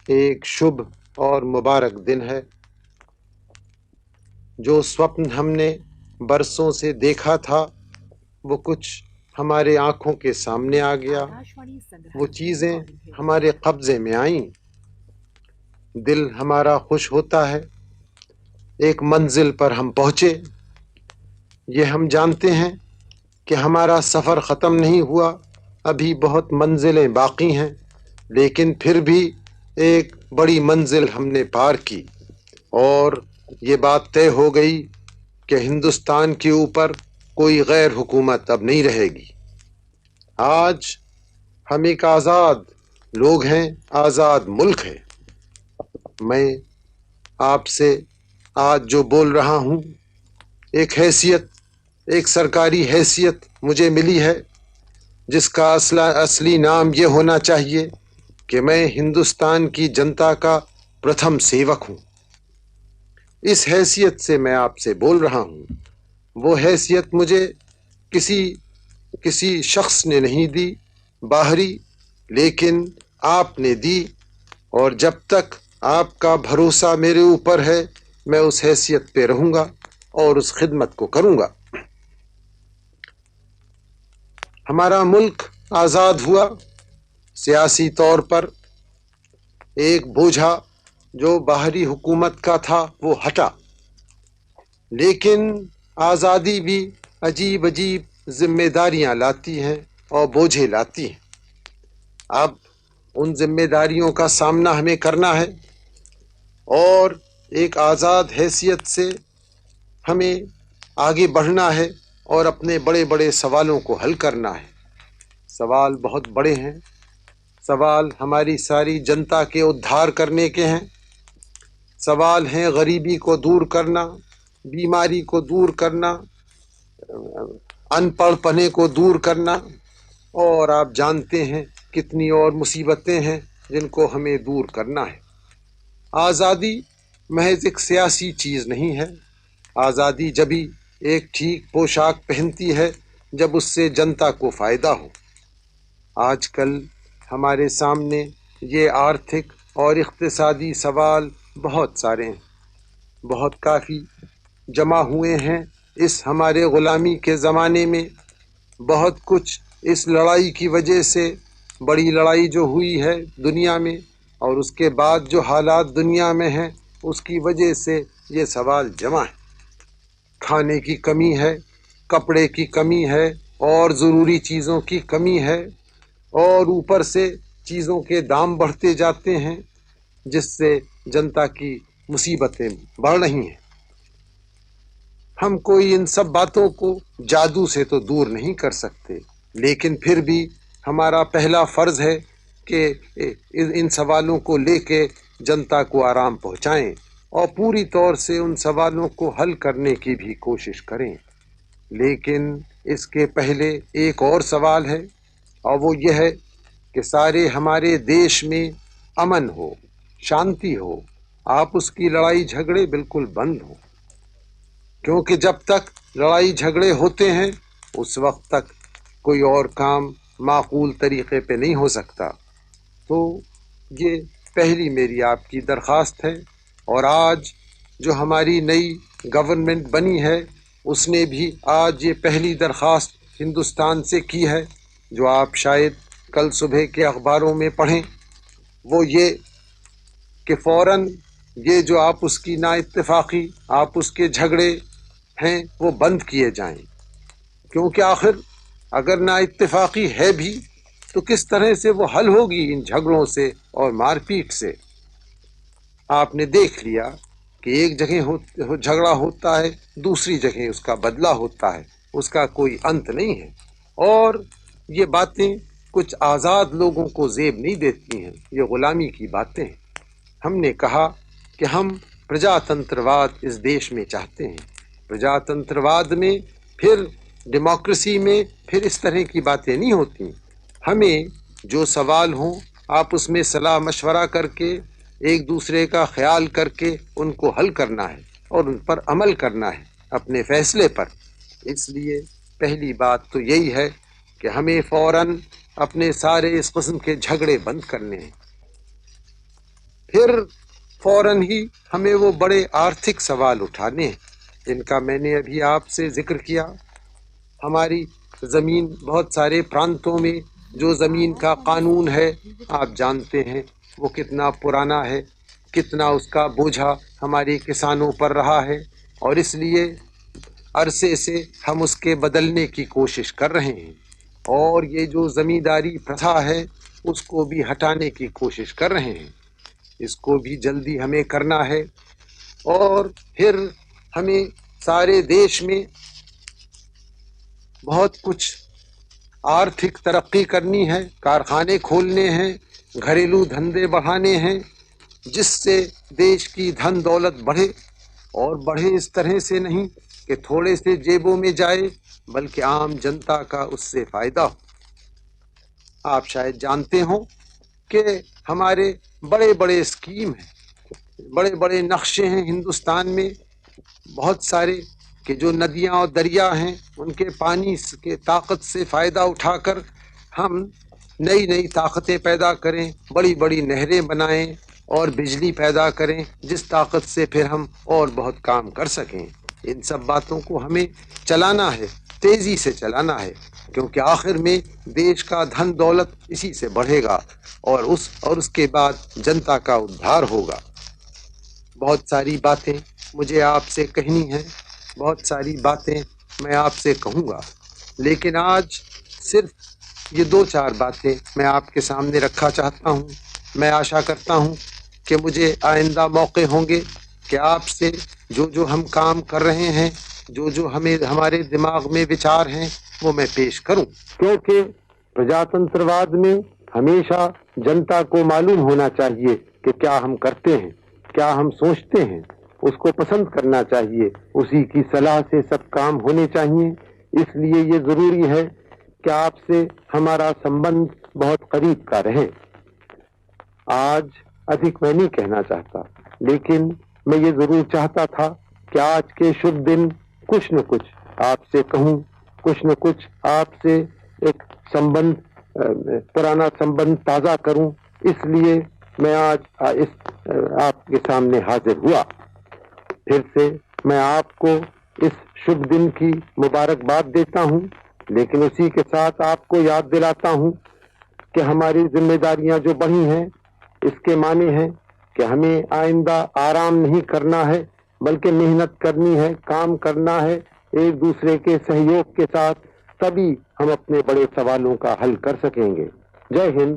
ایک شبھ اور مبارک دن ہے۔ جو سوپن ہم نے برسوں سے دیکھا تھا وہ کچھ ہمارے آنکھوں کے سامنے آ گیا، وہ چیزیں ہمارے قبضے میں آئیں، دل ہمارا خوش ہوتا ہے۔ ایک منزل پر ہم پہنچے، یہ ہم جانتے ہیں کہ ہمارا سفر ختم نہیں ہوا، ابھی بہت منزلیں باقی ہیں، لیکن پھر بھی ایک بڑی منزل ہم نے پار کی، اور یہ بات طے ہو گئی کہ ہندوستان کے اوپر کوئی غیر حکومت اب نہیں رہے گی۔ آج ہم ایک آزاد لوگ ہیں، آزاد ملک ہے۔ میں آپ سے آج جو بول رہا ہوں، ایک سرکاری حیثیت مجھے ملی ہے، جس کا اصلی نام یہ ہونا چاہیے کہ میں ہندوستان کی جنتا کا پرتھم سیوک ہوں۔ اس حیثیت سے میں آپ سے بول رہا ہوں۔ وہ حیثیت مجھے کسی شخص نے نہیں دی باہری، لیکن آپ نے دی، اور جب تک آپ کا بھروسہ میرے اوپر ہے میں اس حیثیت پہ رہوں گا اور اس خدمت کو کروں گا۔ ہمارا ملک آزاد ہوا، سیاسی طور پر ایک بوجھا جو باہری حکومت کا تھا وہ ہٹا، لیکن آزادی بھی عجیب ذمہ داریاں لاتی ہیں اور بوجھے لاتی ہیں۔ اب ان ذمہ داریوں کا سامنا ہمیں کرنا ہے، اور ایک آزاد حیثیت سے ہمیں آگے بڑھنا ہے اور اپنے بڑے بڑے سوالوں کو حل کرنا ہے۔ سوال بہت بڑے ہیں، سوال ہماری ساری جنتا کے ادھار کرنے کے ہیں، سوال ہیں غریبی کو دور کرنا، بیماری کو دور کرنا، ان پڑھ پنے کو دور کرنا، اور آپ جانتے ہیں کتنی اور مصیبتیں ہیں جن کو ہمیں دور کرنا ہے۔ آزادی محض ایک سیاسی چیز نہیں ہے، آزادی جبھی ایک ٹھیک پوشاک پہنتی ہے جب اس سے جنتا کو فائدہ ہو۔ آج کل ہمارے سامنے یہ آرتھک اور اقتصادی سوال بہت سارے ہیں، بہت کافی جمع ہوئے ہیں اس ہمارے غلامی کے زمانے میں۔ بہت کچھ اس لڑائی کی وجہ سے، بڑی لڑائی جو ہوئی ہے دنیا میں، اور اس کے بعد جو حالات دنیا میں ہیں اس کی وجہ سے یہ سوال جمع ہے۔ کھانے کی کمی ہے، کپڑے کی کمی ہے، اور ضروری چیزوں کی کمی ہے، اور اوپر سے چیزوں کے دام بڑھتے جاتے ہیں جس سے جنتا کی مصیبتیں بڑھ رہی ہیں۔ ہم کوئی ان سب باتوں کو جادو سے تو دور نہیں کر سکتے، لیکن پھر بھی ہمارا پہلا فرض ہے کہ ان سوالوں کو لے کے جنتا کو آرام پہنچائیں اور پوری طور سے ان سوالوں کو حل کرنے کی بھی کوشش کریں۔ لیکن اس کے پہلے ایک اور سوال ہے، اور وہ یہ ہے کہ سارے ہمارے دیش میں امن ہو، شانتی ہو، آپس کی لڑائی جھگڑے بالکل بند ہوں، کیونکہ جب تک لڑائی جھگڑے ہوتے ہیں اس وقت تک کوئی اور کام معقول طریقے پہ نہیں ہو سکتا۔ تو یہ پہلی میری آپ کی درخواست ہے، اور آج جو ہماری نئی گورنمنٹ بنی ہے اس نے بھی آج یہ پہلی درخواست ہندوستان سے کی ہے، جو آپ شاید کل صبح کے اخباروں میں پڑھیں، وہ یہ کہ فوراً یہ جو آپس کی نا اتفاقی، آپس کے جھگڑے ہیں وہ بند کیے جائیں، کیونکہ آخر اگر نا اتفاقی ہے بھی تو کس طرح سے وہ حل ہوگی ان جھگڑوں سے اور مار پیٹ سے۔ آپ نے دیکھ لیا کہ ایک جگہ جھگڑا ہوتا ہے، دوسری جگہ اس کا بدلہ ہوتا ہے، اس کا کوئی انت نہیں ہے، اور یہ باتیں کچھ آزاد لوگوں کو زیب نہیں دیتی ہیں، یہ غلامی کی باتیں ہیں۔ ہم نے کہا کہ ہم پرجاتنترواد اس دیش میں چاہتے ہیں، پرجاتنترواد میں پھر ڈیموکریسی میں پھر اس طرح کی باتیں نہیں ہوتی۔ ہمیں جو سوال ہوں آپس میں صلاح مشورہ کر کے، ایک دوسرے کا خیال کر کے ان کو حل کرنا ہے اور ان پر عمل کرنا ہے اپنے فیصلے پر۔ اس لیے پہلی بات تو یہی ہے کہ ہمیں فوراً اپنے سارے اس قسم کے جھگڑے بند کرنے ہیں۔ پھر فوراً ہی ہمیں وہ بڑے آرتھک سوال اٹھانے ہیں جن کا میں نے ابھی آپ سے ذکر کیا۔ ہماری زمین بہت سارے پرانتوں میں جو زمین کا قانون ہے آپ جانتے ہیں وہ کتنا پرانا ہے، کتنا اس کا بوجھا ہمارے کسانوں پر رہا ہے، اور اس لیے عرصے سے ہم اس کے بدلنے کی کوشش کر رہے ہیں، اور یہ جو زمینداری پرتھا ہے اس کو بھی ہٹانے کی کوشش کر رہے ہیں۔ اس کو بھی جلدی ہمیں کرنا ہے، اور پھر ہمیں سارے دیش میں بہت کچھ آرتھک ترقی کرنی ہے، کارخانے کھولنے ہیں، گھریلو دھندے بڑھانے ہیں، جس سے دیش کی دھن دولت بڑھے، اور بڑھے اس طرح سے نہیں کہ تھوڑے سے جیبوں میں جائے بلکہ عام جنتا کا اس سے فائدہ ہو۔ آپ شاید جانتے ہوں کہ ہمارے بڑے بڑے اسکیم ہیں، بڑے بڑے نقشے ہیں ہندوستان میں، بہت سارے، کہ جو ندیاں اور دریا ہیں ان کے پانی کے طاقت سے فائدہ اٹھا کر ہم نئی نئی طاقتیں پیدا کریں، بڑی بڑی نہریں بنائیں اور بجلی پیدا کریں جس طاقت سے پھر ہم اور بہت کام کر سکیں۔ ان سب باتوں کو ہمیں چلانا ہے، تیزی سے چلانا ہے، کیونکہ آخر میں دیش کا دھن دولت اسی سے بڑھے گا، اور اس کے بعد جنتا کا ادھار ہوگا۔ بہت ساری باتیں مجھے آپ سے کہنی ہیں، بہت ساری باتیں میں آپ سے کہوں گا، لیکن آج صرف یہ 2-4 باتیں میں آپ کے سامنے رکھا چاہتا ہوں۔ میں آشا کرتا ہوں کہ مجھے آئندہ موقع ہوں گے کہ آپ سے جو ہم کام کر رہے ہیں، جو ہمارے دماغ میں وچار ہیں وہ میں پیش کروں، کیونکہ پرجاتنتر واد میں ہمیشہ جنتا کو معلوم ہونا چاہیے کہ کیا ہم کرتے ہیں، کیا ہم سوچتے ہیں، اس کو پسند کرنا چاہیے، اسی کی صلاح سے سب کام ہونے چاہیے۔ اس لیے یہ ضروری ہے کہ آپ سے ہمارا سمبند بہت قریب کا رہے۔ آج ادھک میں نہیں کہنا چاہتا، لیکن میں یہ ضرور چاہتا تھا کہ آج کے شبھ دن کچھ نہ کچھ آپ سے کہوں، کچھ نہ کچھ آپ سے ایک سمبند، پرانا سمبند تازہ کروں۔ اس لیے میں آج آپ کے سامنے حاضر ہوا۔ پھر سے میں آپ کو اس شبھ دن کی مبارکباد دیتا ہوں، لیکن اسی کے ساتھ آپ کو یاد دلاتا ہوں کہ ہماری ذمہ داریاں جو بڑھی ہیں اس کے معنی ہیں کہ ہمیں آئندہ آرام نہیں کرنا ہے بلکہ محنت کرنی ہے، کام کرنا ہے ایک دوسرے کے سہیوگ کے ساتھ، تبھی ہم اپنے بڑے سوالوں کا حل کر سکیں گے۔ جے ہند۔